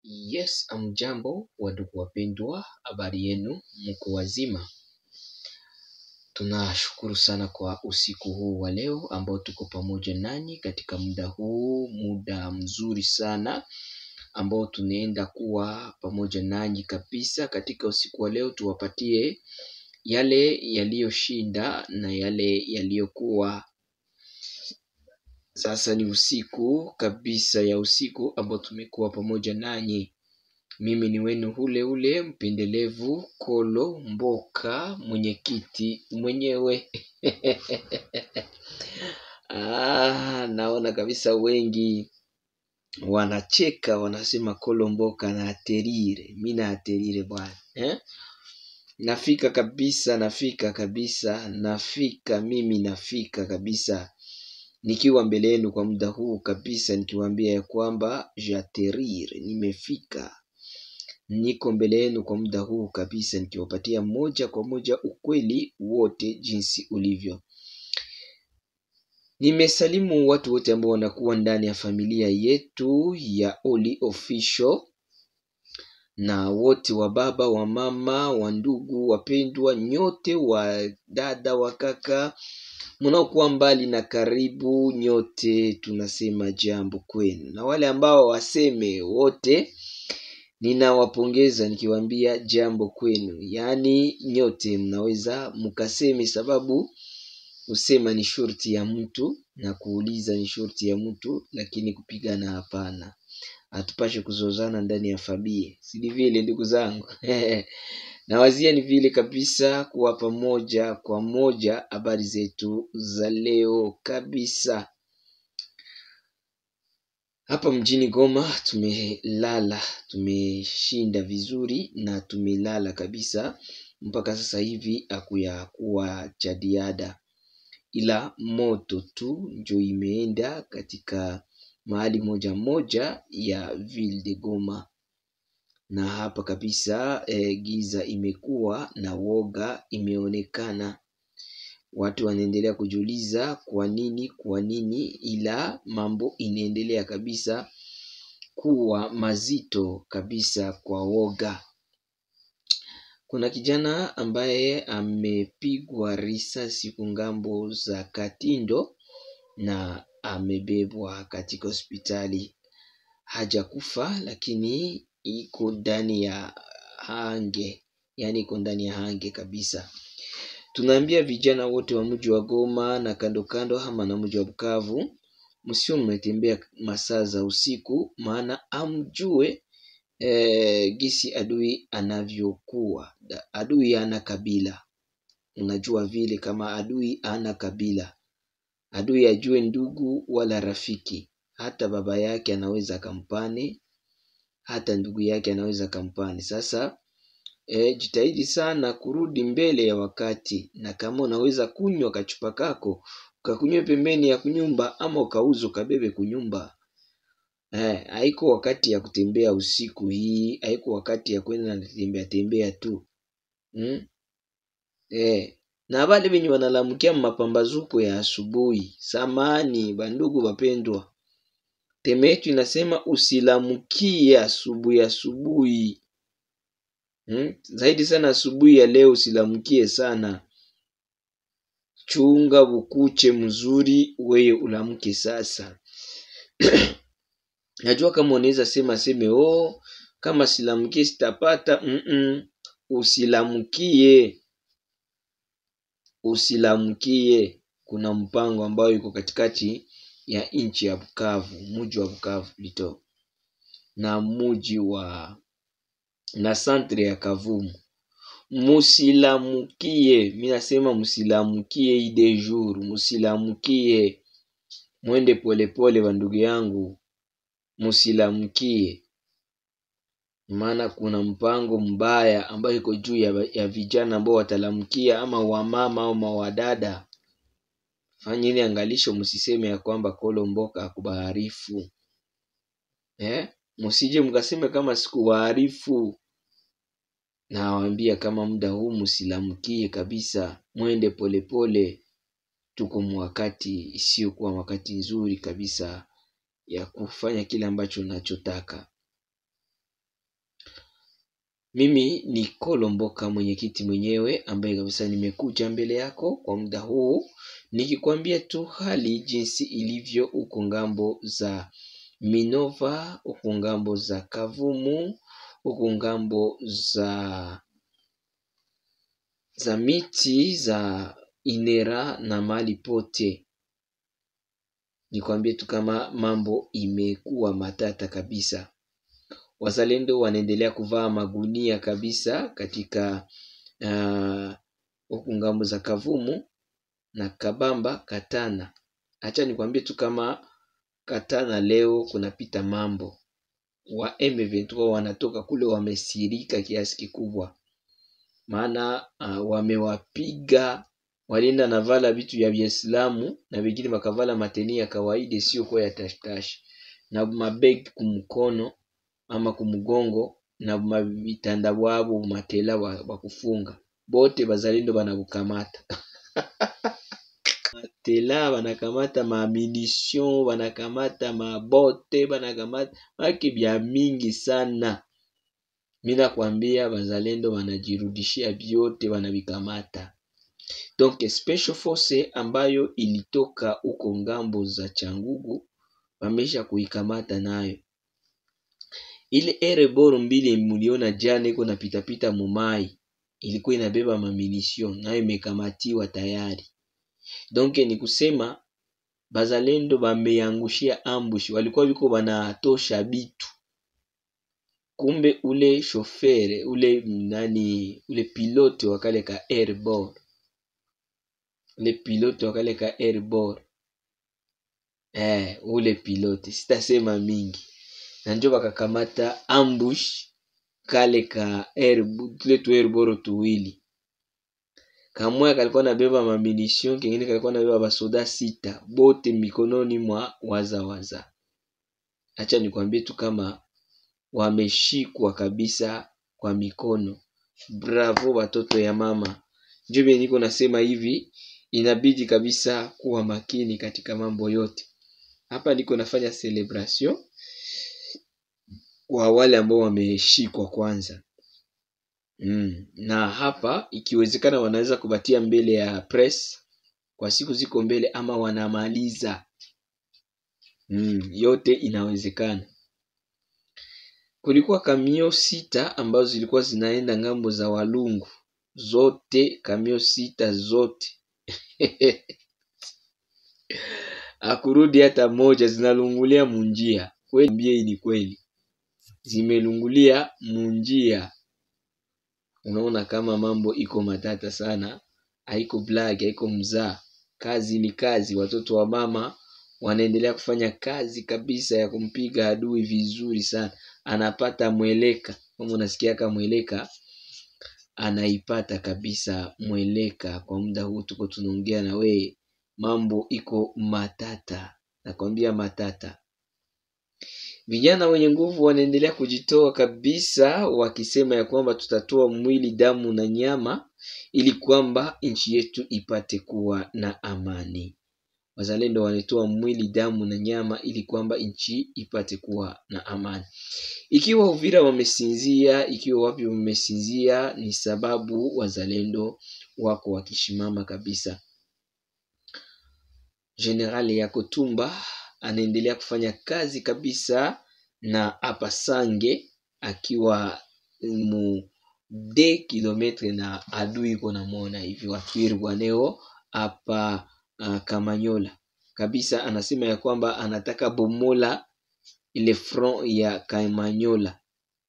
Yes, amjambo wadugu wapendwa, habari yenu, mko wazima? Tunashukuru sana kwa usiku huu wa leo ambao tuko pamoja nanyi katika muda mzuri sana ambao tunaenda kuwa pamoja nanyi kabisa katika usiku wa leo. Tuwapatie yale yaliyoshinda na yale yaliyokuwa. Sasa ni usiku kabisa ya usiku ambao tumekuwa pamoja nanyi. Mimi ni wenu ule mpendelevu Kolo Mboka, mwenyekiti mwenyewe. Naona kabisa wengi wanacheka, wanasema Kolo Mboka na aterire. Mimi na aterire bwana. Nafika kabisa. Nikiwa mbele yenu kwa muda huu kabisa, nikiwaambia ya kwamba j'atterrir, nimefika. Niko mbele yenu kwa muda huu kabisa, nikiwapatia moja kwa moja ukweli wote jinsi ulivyo. Nimesalimu watu wote ambao wanakuwa ndani ya familia yetu ya Oli Official, na wote wa baba, wa mama, wa ndugu, wapendwa, nyote wa dada, wa kaka, mnaokuwa mbali na karibu, nyote tunasema jambo kwenu. Na wale ambao waseme wote, ninawapongeza nikiwaambia jambo kwenu. Yaani nyote mnaweza mkaseme, sababu kusema ni shurti ya mtu na kuuliza ni shurti ya mtu, lakini kupigana hapana. Hatupashe kuzozana ndani ya familia. Si vile ndugu zangu? Na wazia ni vile kabisa kuwapa moja kwa moja habari zetu za leo kabisa. Hapa mjini Goma tumeshinda vizuri na tumelala kabisa. Mpaka sasa hivi hakuyakuwa jadiada, ila moto tu ndio imeenda katika mahali moja ya ville de Goma. Na hapa kabisa giza imekuwa na woga imeonekana. Watu wanaendelea kujiuliza kwa nini, ila mambo inaendelea kabisa kuwa mazito kabisa kwa woga. Kuna kijana ambaye amepigwa risasi ngambo za Katindo na amebebwa katika hospitali. Hajakufa, lakini iko ndani ya hange, yani iko ndani ya hange kabisa. Tunaambia vijana wote wa mji wa Goma na kando ama na mji wa Bukavu, msio mmetembea masaa za usiku, maana amjue gisi adui anavyokuwa. Adui hana kabila. Unajua vile kama adui hana kabila. Adui ajue ndugu wala rafiki. Hata baba yake anaweza kampane, hata ndugu yake anaweza kampane. Sasa jitahidi sana kurudi mbele ya wakati, na kama unaweza kunywa kachupa kako ukakunywe pembeni ya kunyumba, ama ukauzo kabebe kunyumba. Haiko wakati ya kutembea usiku hii, haiko wakati ya kwenda na tembea tu. Na wale wenye wanalamukia mapambazuko ya asubuhi, samani bandugu wapendwa, teme yetu inasema usilamukie asubuhi. Zaidi sana asubuhi ya leo usilamukie sana. Chunga bukuche mzuri wewe ulamuke sasa. Najua kama unaweza sema kama silamukie sitapata. Usilamukie. Kuna mpango ambao yuko katikati ya nchi ya Bukavu, mji wa Bukavu lito, na mji na centre ya Kavumu. Musilamukie, mimi nasema musilamukie ide jour, musilamukie. Mwende polepole wa ndugu yangu, musilamukie. Maana kuna mpango mbaya ambao iko juu ya vijana ambao watalamukia, ama wamama ama wadada. Fanyeni angalisho, msiseme ya kwamba Kolo Mboka akubaharifu. Msije mkaseme kama sikuwaarifu. Nawaambia kama muda huu musilamukie kabisa, mwende polepole. Tuko mwakati isiyo kuwa wakati nzuri kabisa ya kufanya kile ambacho unachotaka. Mimi ni Kolomboka, mwenyekiti mwenyewe ambaye kabisa nimekuja mbele yako kwa muda huu nikikwambia tu hali jinsi ilivyo huko ngambo za Minova, huko ngambo za Kavumu, huko ngambo za miti za Inera na mali pote. Nikwambie tu kama mambo imekuwa matata kabisa. Wazalendo wanaendelea kuvaa magunia kabisa katika huku ngambo za Kavumu na Kabamba Katana. Acha nikwambie tu kama Katana leo kunapita mambo. Wa M23 wanatoka kule wamesirika kiasi kikubwa. Maana wamewapiga, walienda navala vitu ya Uislamu na wengine wakavala mateni ya kawaida sio kwa ya tashtash. Na mabeg kumkono ama kumugongo na mavitanda wabo matela wa kufunga. Bote bazalindo banakukamata. Matela banakamata maaminisyon, banakamata mabote, banakamata maki bya mingi sana. Mina kuambia bazalendo wanajirudishia vyote wanavikamata. Donc special force ambayo ilitoka huko ngambo za Changugu wamesha kuikamata nayo. Ile ereboro mbili muliona jana iko napita pita mumai ilikuwa inabeba mamunition nayo imekamatiwa tayari. Donc ni kusema bazalendo bameangushia ambush, walikuwa biko banatosha bitu. Kumbe ule shofere, ule pilote wakale ka airbor. Ule pilote wakale ka airbor. Ule pilote sitasema mingi. Na njo bakakamata ambush kale ka airbor tuwili. Kamoya kalikuwa nabeba mamunition, kengine kalikuwa nabeba basoda 6, bote mikononi mwa waza. Acha nikwambie tu kama wameshikwa kabisa kwa mikono. Bravo watoto ya mama. Njoo niko nasema hivi, inabidi kabisa kuwa makini katika mambo yote. Hapa niko nafanya celebration kwa wale ambao wameshikwa kwanza. Na hapa ikiwezekana wanaweza kubatia mbele ya press kwa siku ziko mbele ama wanamaliza. Yote inawezekana. Kulikuwa kamio 6 ambazo zilikuwa zinaenda ngambo za Walungu. Zote kamio 6 zote. Hakurudi hata moja, zinalungulia munjia. Kweli mbie ni kweli. Zimelungulia munjia. Unaona kama mambo iko matata sana. Haiko black, haiko mzaa. Kazi ni kazi. Watoto wa mama wanaendelea kufanya kazi kabisa ya kumpiga adui vizuri sana. Anapata mweleka. Kama unasikia kama mweleka, anaipata kabisa mweleka. Kwa muda huu tuko tunaongea na we, mambo iko matata. Nakwambia matata. Vijana wenye nguvu wanaendelea kujitoa kabisa, wakisema ya kwamba tutatoa mwili, damu na nyama ili kwamba nchi yetu ipate kuwa na amani. Wazalendo wanatoa mwili, damu na nyama ili kwamba nchi ipate kuwa na amani. Ikiwa Uvira wamesinzia, ikiwa wapi wamesinzia, ni sababu wazalendo wako wakishimama kabisa. Generali Yakotumba anaendelea kufanya kazi kabisa na hapa Sange akiwa mu 2 kilometre na adui iko namuona hivi watwirwaneo hapa Kamanyola. Kabisa anasema ya kwamba anataka bomola ile front ya Kamanyola,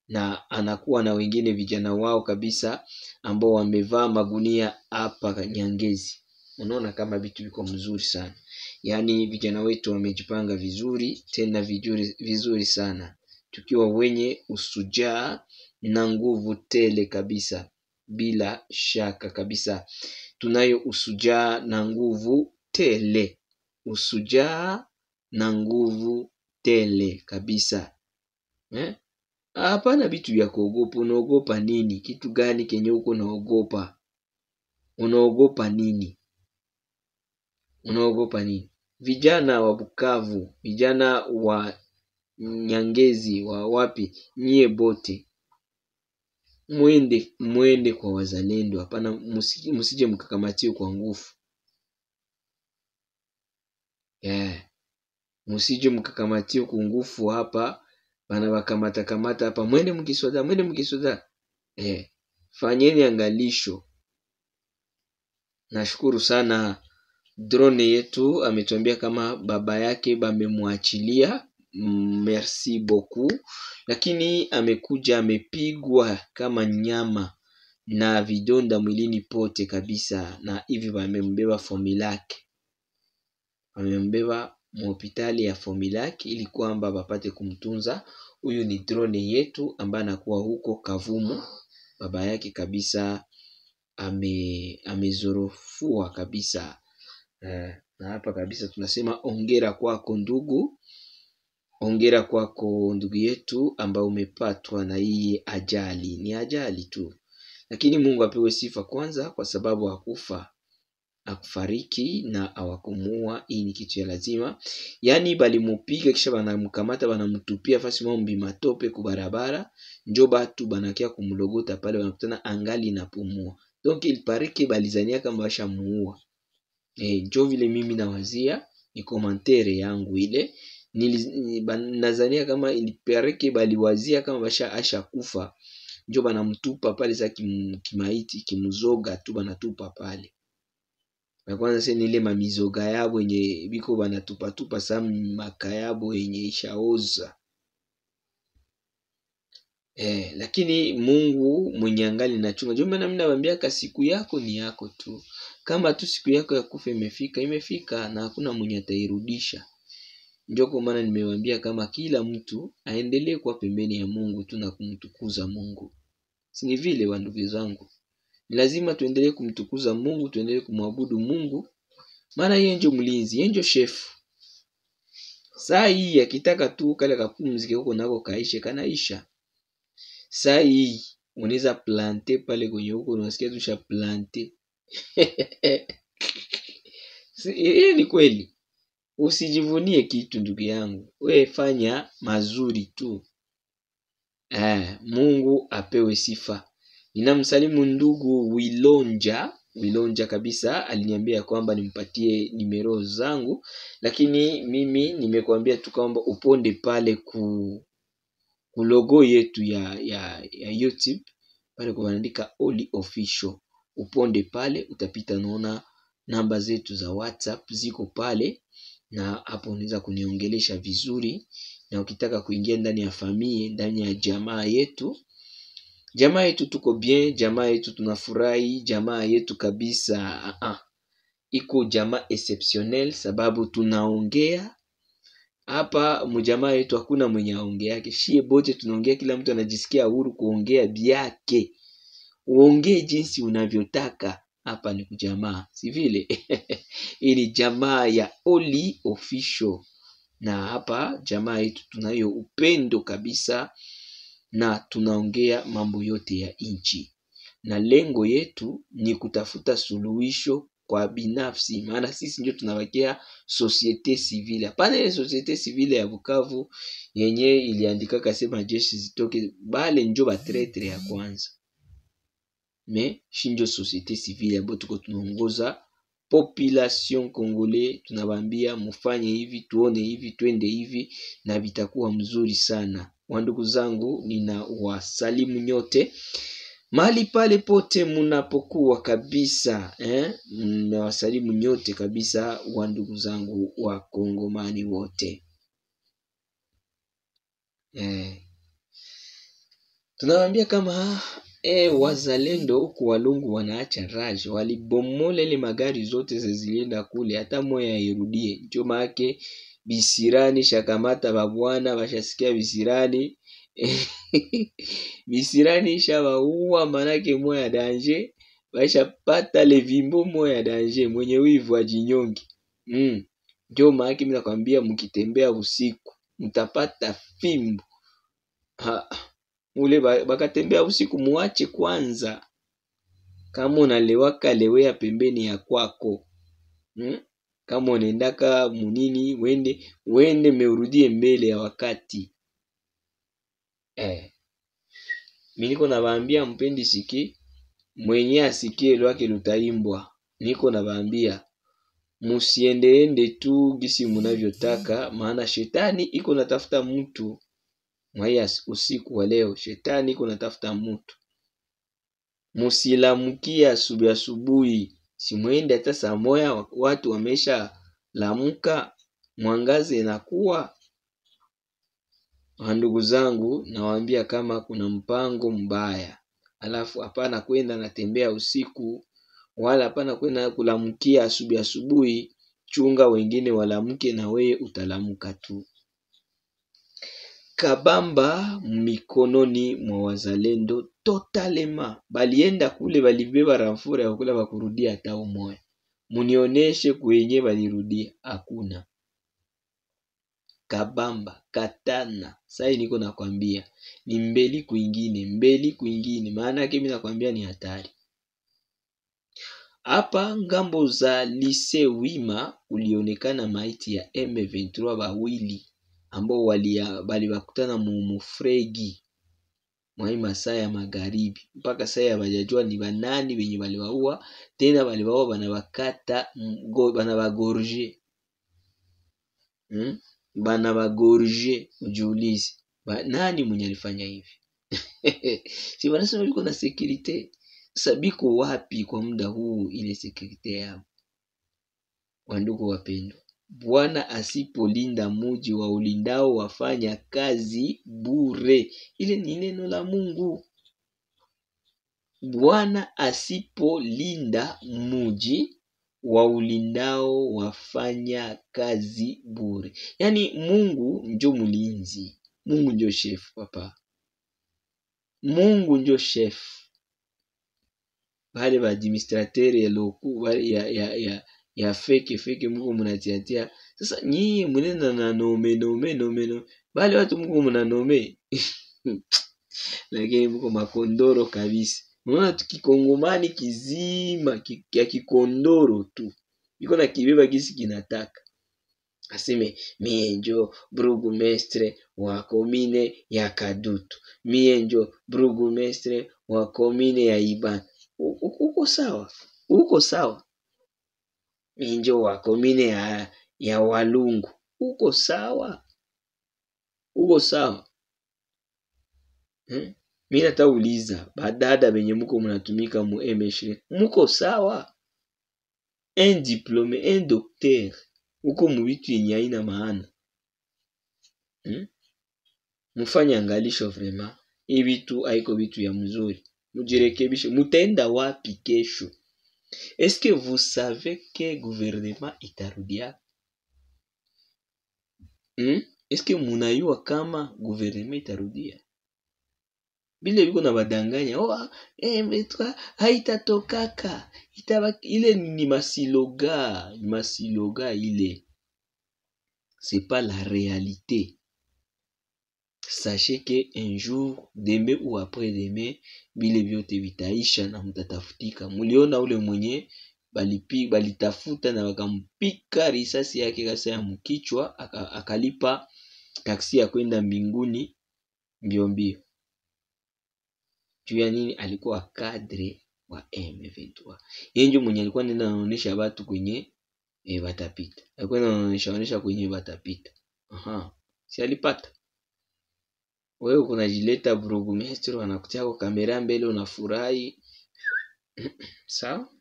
na anakuwa na wengine vijana wao kabisa ambao wamevaa magunia hapa Nyangezi. Unaona kama vitu viko mzuri sana. Yaani vijana wetu wamejipanga vizuri, tena vizuri sana. Tukiwa wenye usujaa na nguvu tele kabisa. Bila shaka kabisa. Tunayo usujaa na nguvu tele. Usujaa na nguvu tele kabisa. Hapana vitu vya kuogopa. Unaogopa nini? Kitu gani kenye uko naogopa? Unaogopa nini? Unaogopa nini? Vijana wa Bukavu, vijana wa Nyangezi, wa wapi, nyie bote mwende kwa wazalendo. Hapana, msije mkakamatie kwa nguvu. Msije mkakamatie kwa nguvu hapa. Bana wakamata hapa. Mwende mkisoda. Fanyeni angalisho. Nashukuru sana. Drone yetu ametuambia kama baba yake bamemwachilia. Merci beaucoup. Lakini amekuja amepigwa kama nyama na vidonda mwilini pote kabisa, na hivi wamembeba Fomilak. Wamembeba hospitali ya Fomilak ili kwamba wapate kumtunza. Huyu ni drone yetu ambaye anakuwa huko Kavumu. Baba yake kabisa amezorofua kabisa. Na hapa kabisa tunasema ongera kwako ndugu. Ongera kwako ndugu yetu ambao umepatwa na hii ajali. Ni ajali tu, lakini Mungu apewe sifa kwanza, kwa sababu hakufa, hakufariki na hawakumuua. Hii ni kitu ya lazima. Yani balimupiga kisha banamkamata banamtupia fasi mombi matope ku barabara, njo batu banakia kumlogota pale, wanakutana angali napumua. Donc il paraît que balizania kama bashamuua. Njo vile mimi nawazia, ni commentaire yangu ile. Nazania kama ilipereke baliwazia kama basha asha kufa, njo banamtupa pale za kimaiti kimuzoga tu banatupa pale. Na kwanza sasa ile mamizoga yabo yenye biko banatupa sa makayabo yenye ishaoza. Lakini Mungu mwenye angali na chuma. Jumbe na mimi nawaambia siku yako ni yako tu. Kama tu siku yako ya kufa imefika na hakuna mwenye atairudisha. Ndio kwa maana nimewaambia kama kila mtu aendelee kwa pembeni ya Mungu tu na kumtukuza Mungu. Si ni vile wa ndugu zangu? Ni lazima tuendelee kumtukuza Mungu, tuendelee kumwabudu Mungu. Maana yeye ndio mlinzi, yeye ndio chef. Saa hii akitaka tu kale kapumzike huko nako kaishe kanaisha. Saa hii unaweza planter pale kwenye huko unasikia tusha planter. Ni kweli. Usijivunie kitu ndugu yangu. We fanya mazuri tu. Mungu apewe sifa. Ninamsalimu ndugu Wilonja kabisa. Aliniambia kwamba nimpatie nimero zangu. Lakini mimi nimekuambia tu kwamba uponde pale ku logo yetu ya YouTube. Pale kuandika Oli Official. Uponde pale utapita naona namba zetu za WhatsApp ziko pale. Na hapo unaweza kuniongelesha vizuri. Na ukitaka kuingia ndani ya familia, ndani ya jamaa yetu tuko bien, jamaa yetu tunafurahi, jamaa yetu kabisa. Iko jamaa exceptionnel, sababu tunaongea hapa mjamaa yetu, hakuna mwenye aongea yake. Shie bote tunaongea, kila mtu anajisikia huru kuongea byake. Uongee jinsi unavyotaka. Hapa ni kujamaa, si vile? Hii ni jamaa ya Oli Official. Na hapa jamaa yetu tunayo upendo kabisa, na tunaongea mambo yote ya nchi. Na lengo yetu ni kutafuta suluhisho kwa binafsi, maana sisi ndio tunawakia societe civile. Hapana ile societe civile ya Bukavu yenye iliandika kasema jeshi zitoke, bale njo batretre ya kwanza. Shinjo societe civile ambayo tuko tunaongoza population congolais, tunabambia mufanye hivi, tuone hivi, twende hivi, na vitakuwa mzuri sana. Wandugu zangu, nina wasalimu nyote mahali pale pote munapokuwa kabisa, na wasalimu nyote kabisa, wandugu zangu wa Kongomani wote. Tunawambia kama wazalendo huku Walungu wanaacha rage, walibomola ile magari zote zilienda kule, hata moya irudie. Ndio maana Bisirani shakamata babwana, bashasikia Bisirani Bisirani shabaua, manake moya danger, bashapata levimbo moya danger, mwenye wivu ajinyongi. Ndio maana mimi nakwambia mkitembea usiku mtapata fimbo. Ule bakatembea usiku muache kwanza. Kama unalewaka lewea pembeni ya kwako. Kama unaendaka munini wende meurudie mbele ya wakati. Mimi niko nawaambia mpendi siki, mwenye asikie lwake lutaimbwa. Niko nawaambia musiendeende tu gisi munavyotaka, maana shetani iko natafuta mtu. Mwaya usiku wa leo shetani iko natafuta mtu. Musilamukia asubuhi, simwende hata saa moja watu wamesha lamuka, mwangaze inakuwa. Ndugu zangu, nawaambia kama kuna mpango mbaya. Alafu hapana kwenda natembea usiku, wala hapana kwenda kulamukia asubuhi. Chunga wengine walamuke na wewe utalamuka tu. Kabamba mikononi mwa wazalendo totalema. Balienda kule balibeba ramfura ya kula bakurudia hata umoya. Munioneshe kwenye balirudia, hakuna. Kabamba, katana. Sai niko nakwambia ni mbeli kwingine, maana yake mimi nakwambia ni hatari. Hapa ngambo za Lise Wima ulionekana maiti ya M23 bawili ambao walibakutana mufregi mwai masaa ya magharibi. Mpaka saa ya bajajua ni banani wenye waliwaua, tena waliwaua banabakata banabagorje. Banabagorje, ujiulize. Nani mwenye alifanya hivi? Si wanasema yuko na security. Sabiko wapi kwa muda huu ile security yao? Wandugu wapendwa, Bwana asipolinda muji wa ulindao wafanya kazi bure. Ile ni neno la Mungu. Bwana asipolinda muji wa ulindao wafanya kazi bure. Yani Mungu njo mulinzi. Mungu njo chef papa. Mungu njo chef. Bale ba administrateur ya loku ya fake Mungu munatiatia. Sasa nyinyi munena na nome. Bale watu Mungu munanome. Lakini Mungu makondoro kabisa. Mwana tukikongomani kizima ya kikondoro tu. Iko na kibeba kisi kinataka. Aseme mie njo burugumestre wa komine ya Kadutu. Mie njo burugumestre wa komine ya Ibana. Uko sawa? Uko sawa? Mie njo wa komine ya Walungu. Uko sawa? Uko sawa? Mimi natauliza badada benye muko mnatumika mu M23. Muko sawa? Un diplômé, un docteur. Uko mubitu yenye haina maana. Mufanya angalisho vraiment. Hii vitu haiko vitu ya mzuri. Mujirekebishe. Mutaenda wapi kesho? Est-ce que vous savez que gouvernement itarudia? Est-ce que munayua kama gouvernement itarudia? Bile biko na badanganya. M23 haitatokaka. Ile ni masiloga. Masiloga ile. C'est pas la réalité. Sachez que un jour, demain ou après-demain, bile vyote vitaisha na mtatafutika. Muliona ule mwenye balitafuta na wakampika risasi yake kasa ya mkichwa, akalipa taksi ya kwenda mbinguni mbio. Juu ya nini? Alikuwa kadre wa M23. Yeye ndio mwenye alikuwa nenda anaonesha watu kwenye watapita. Alikuwa anaonesha kwenye watapita. Si alipata? Wewe kunajileta burugumestre wanakutia kwa kamera mbele unafurahi. Sawa?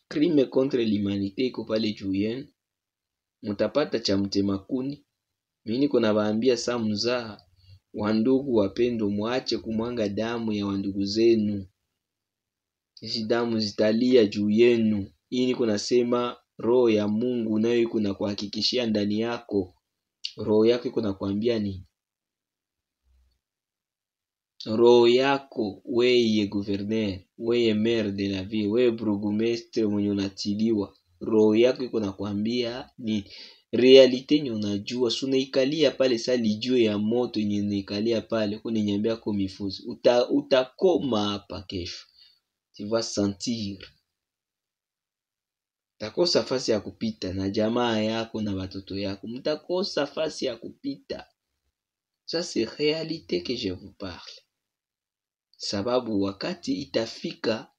Crime contre l'humanité iko pale juu yenu. Mutapata cha mtemakuni. Mimi niko nawaambia saa mzaha. Wandugu wapendo, muache kumwanga damu ya wandugu zenu. Hizi damu zitalia juu yenu. Hii niko nasema roho ya Mungu nayo iko na kuhakikishia ndani yako. Roho yako iko nakwambia nini? Roho yako weye gouverneur, weye maire de la ville, weye burugumestre mwenye unatiliwa. Roho yako iko nakwambia ni realite yenye unajua. Suna ikalia pale sa lijue ya moto yenye unaikalia pale kuni nyambia kwa mifuzi. Utakoma hapa kesho. Tu vas sentir. Utakosa fasi ya kupita na jamaa yako na watoto yako. Mtakosa fasi ya kupita. Ça c'est réalité que je vous parle. sababu wakati itafika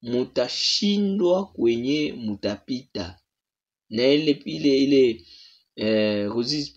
mutashindwa kwenye mutapita, na ile Ruzizi